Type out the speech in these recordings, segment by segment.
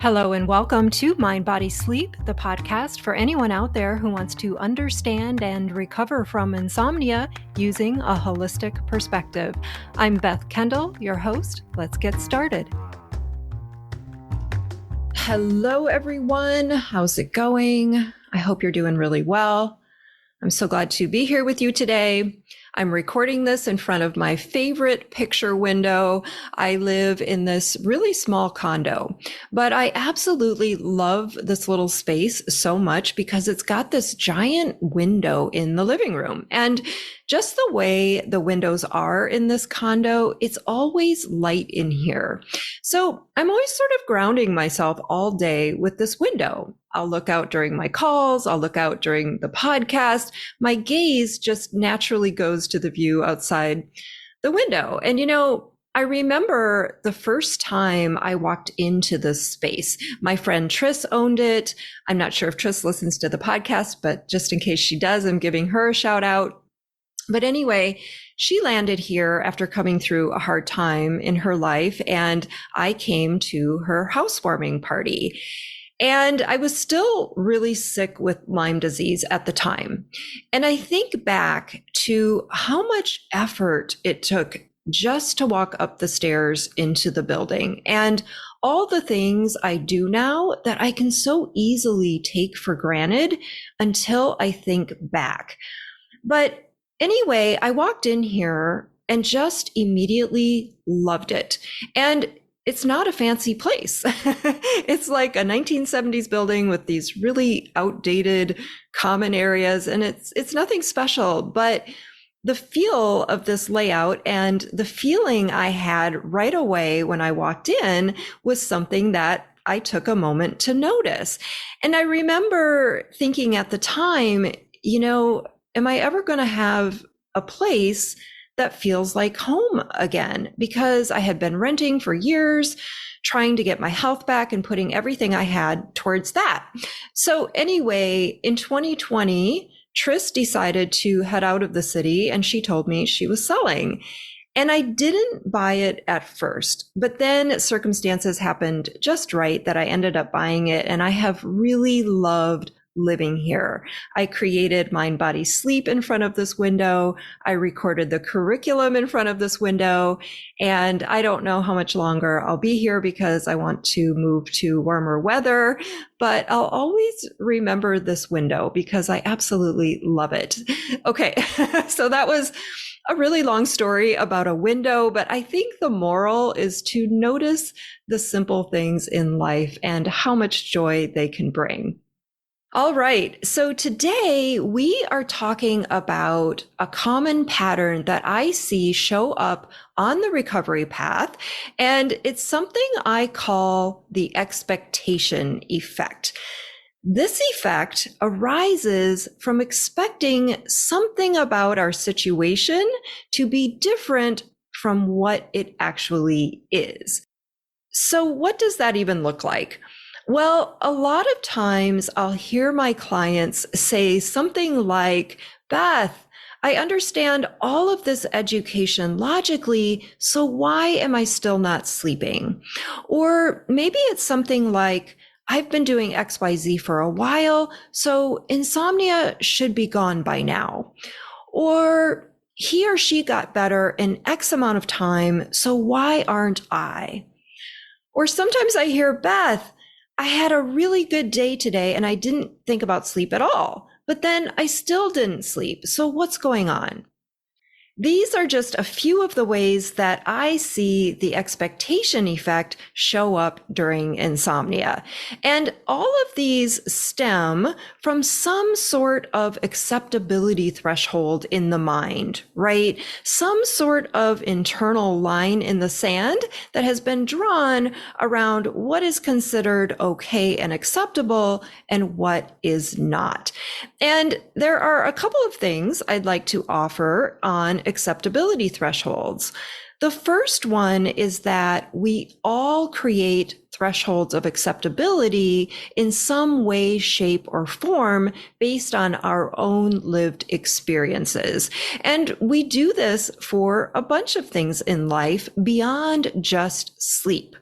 Hello and welcome to Mind, Body, Sleep, the podcast for anyone out there who wants to understand and recover from insomnia using a holistic perspective. I'm Beth Kendall, your host. Let's get started. Hello, everyone. How's it going? I hope you're doing really well. I'm so glad to be here with you today. I'm recording this in front of my favorite picture window. I live in this really small condo, but I absolutely love this little space so much because it's got this giant window in the living room. And just the way the windows are in this condo, it's always light in here. So I'm always sort of grounding myself all day with this window. I'll look out during my calls. I'll look out during the podcast. My gaze just naturally goes to the view outside the window. And, I remember the first time I walked into this space. My friend Triss owned it. I'm not sure if Triss listens to the podcast, but just in case she does, I'm giving her a shout out. But anyway, she landed here after coming through a hard time in her life, and I came to her housewarming party. And I was still really sick with Lyme disease at the time. And I think back to how much effort it took just to walk up the stairs into the building and all the things I do now that I can so easily take for granted until I think back. But anyway, I walked in here and just immediately loved it. And it's not a fancy place. It's like a 1970s building with these really outdated common areas, and it's nothing special, but the feel of this layout and the feeling I had right away when I walked in was something that I took a moment to notice. And I remember thinking at the time, am I ever going to have a place that feels like home again? Because I had been renting for years, trying to get my health back and putting everything I had towards that. So anyway, in 2020, Triss decided to head out of the city and she told me she was selling. And I didn't buy it at first, but then circumstances happened just right that I ended up buying it, and I have really loved living here. I created Mind, Body, Sleep in front of this window. I recorded the curriculum in front of this window. And I don't know how much longer I'll be here because I want to move to warmer weather, but I'll always remember this window because I absolutely love it. Okay. So that was a really long story about a window, but I think the moral is to notice the simple things in life and how much joy they can bring. All right. So today we are talking about a common pattern that I see show up on the recovery path, and it's something I call the expectation effect. This effect arises from expecting something about our situation to be different from what it actually is. So what does that even look like? Well, a lot of times I'll hear my clients say something like, Beth, I understand all of this education logically, so why am I still not sleeping? Or maybe it's something like, I've been doing XYZ for a while, so insomnia should be gone by now. Or he or she got better in X amount of time, so why aren't I? Or sometimes I hear, Beth, I had a really good day today and I didn't think about sleep at all, but then I still didn't sleep. So what's going on? These are just a few of the ways that I see the expectation effect show up during insomnia. And all of these stem from some sort of acceptability threshold in the mind, right? Some sort of internal line in the sand that has been drawn around what is considered okay and acceptable and what is not. And there are a couple of things I'd like to offer on acceptability thresholds. The first one is that we all create thresholds of acceptability in some way, shape, or form based on our own lived experiences. And we do this for a bunch of things in life beyond just sleep.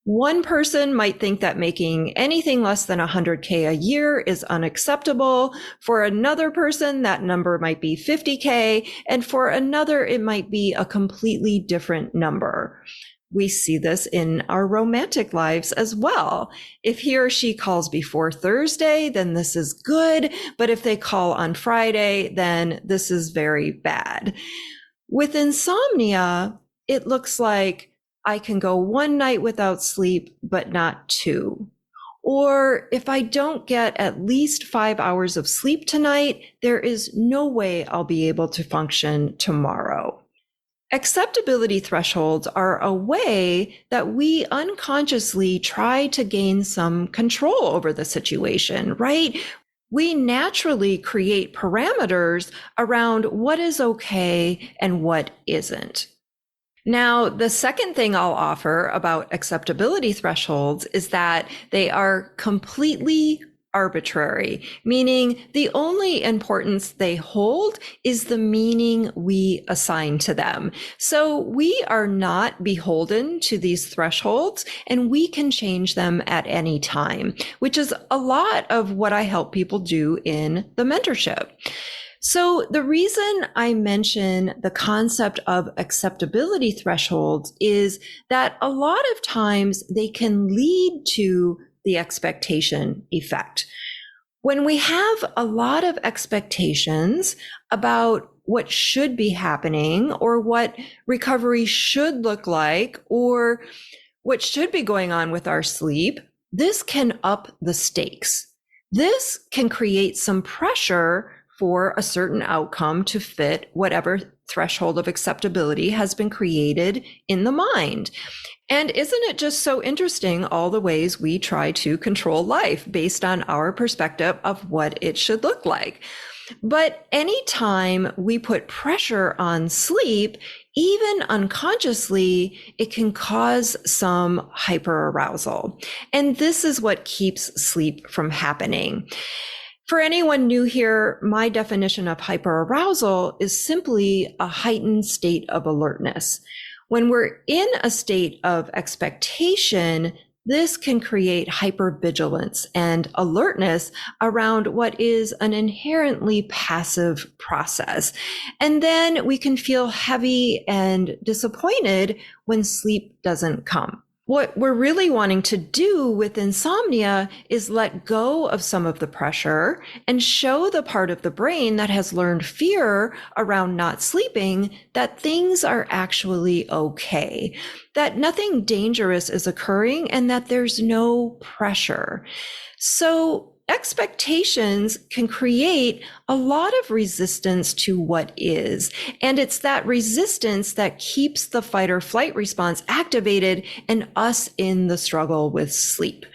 One person might think that making anything less than 100K a year is unacceptable. For another person, that number might be 50K. And for another, it might be a completely different number. We see this in our romantic lives as well. If he or she calls before Thursday, then this is good. But if they call on Friday, then this is very bad. With insomnia, it looks like I can go one night without sleep, but not two. Or if I don't get at least 5 hours of sleep tonight, there is no way I'll be able to function tomorrow. Acceptability thresholds are a way that we unconsciously try to gain some control over the situation, right? We naturally create parameters around what is okay and what isn't. Now, the second thing I'll offer about acceptability thresholds is that they are completely arbitrary, meaning the only importance they hold is the meaning we assign to them. So we are not beholden to these thresholds, and we can change them at any time, which is a lot of what I help people do in the mentorship. So the reason I mention the concept of acceptability thresholds is that a lot of times they can lead to the expectation effect. When we have a lot of expectations about what should be happening or what recovery should look like or what should be going on with our sleep, this can up the stakes. This can create some pressure for a certain outcome to fit whatever threshold of acceptability has been created in the mind. And isn't it just so interesting, all the ways we try to control life based on our perspective of what it should look like? But anytime we put pressure on sleep, even unconsciously, it can cause some hyperarousal. And this is what keeps sleep from happening. For anyone new here, my definition of hyperarousal is simply a heightened state of alertness. When we're in a state of expectation, this can create hypervigilance and alertness around what is an inherently passive process. And then we can feel heavy and disappointed when sleep doesn't come. What we're really wanting to do with insomnia is let go of some of the pressure and show the part of the brain that has learned fear around not sleeping that things are actually okay, that nothing dangerous is occurring, and that there's no pressure. So expectations can create a lot of resistance to what is. And it's that resistance that keeps the fight or flight response activated and us in the struggle with sleep.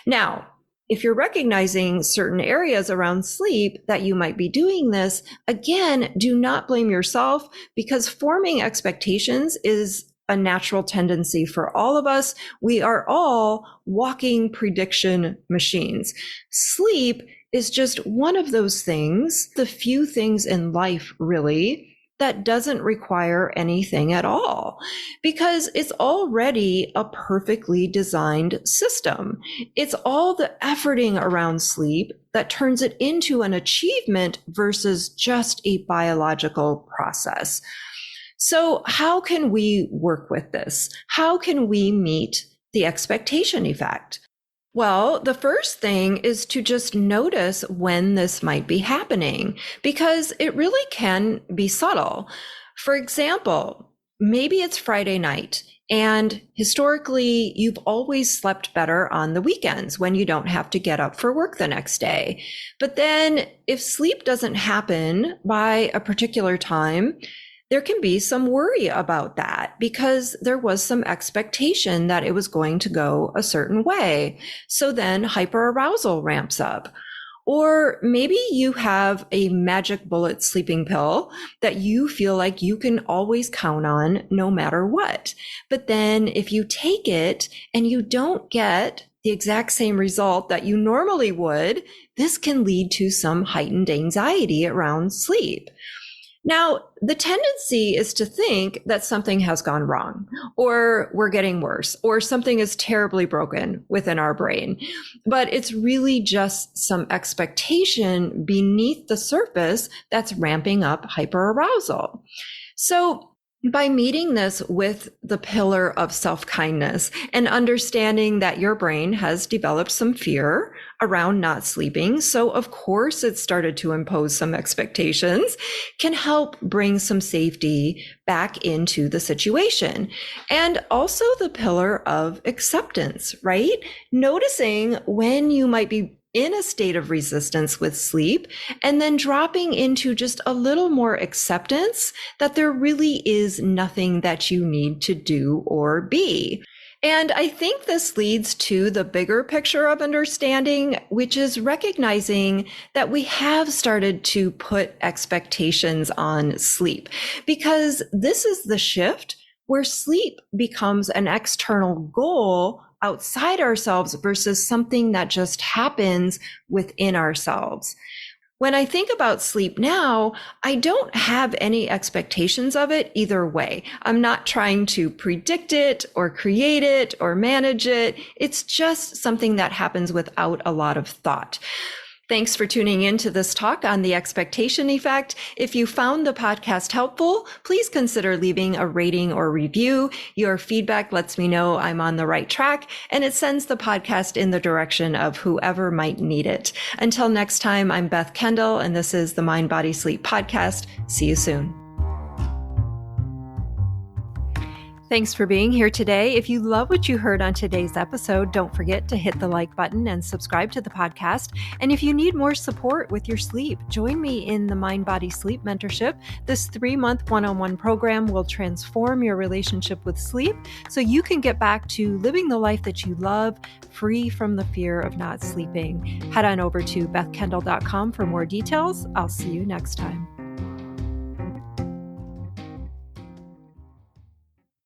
Now, if you're recognizing certain areas around sleep that you might be doing this, again, do not blame yourself, because forming expectations is a natural tendency for all of us. We are all walking prediction machines. Sleep is just one of those things, the few things in life really, that doesn't require anything at all, because it's already a perfectly designed system. It's all the efforting around sleep that turns it into an achievement versus just a biological process. So how can we work with this? How can we meet the expectation effect? Well, the first thing is to just notice when this might be happening, because it really can be subtle. For example, maybe it's Friday night, and historically, you've always slept better on the weekends when you don't have to get up for work the next day. But then if sleep doesn't happen by a particular time, there can be some worry about that, because there was some expectation that it was going to go a certain way. So then hyperarousal ramps up. Or maybe you have a magic bullet sleeping pill that you feel like you can always count on no matter what. But then if you take it and you don't get the exact same result that you normally would, this can lead to some heightened anxiety around sleep. Now, the tendency is to think that something has gone wrong, or we're getting worse, or something is terribly broken within our brain. But it's really just some expectation beneath the surface that's ramping up hyperarousal. So, by meeting this with the pillar of self-kindness and understanding that your brain has developed some fear around not sleeping, so of course it started to impose some expectations, can help bring some safety back into the situation. And also the pillar of acceptance, right? Noticing when you might be in a state of resistance with sleep, and then dropping into just a little more acceptance that there really is nothing that you need to do or be. And I think this leads to the bigger picture of understanding, which is recognizing that we have started to put expectations on sleep, because this is the shift where sleep becomes an external goal outside ourselves versus something that just happens within ourselves. When I think about sleep now, I don't have any expectations of it either way. I'm not trying to predict it or create it or manage it. It's just something that happens without a lot of thought. Thanks for tuning in to this talk on the expectation effect. If you found the podcast helpful, please consider leaving a rating or review. Your feedback lets me know I'm on the right track, and it sends the podcast in the direction of whoever might need it. Until next time, I'm Beth Kendall, and this is the Mind, Body, Sleep podcast. See you soon. Thanks for being here today. If you love what you heard on today's episode, don't forget to hit the like button and subscribe to the podcast. And if you need more support with your sleep, join me in the Mind, Body, Sleep Mentorship. This 3-month one-on-one program will transform your relationship with sleep so you can get back to living the life that you love, free from the fear of not sleeping. Head on over to bethkendall.com for more details. I'll see you next time.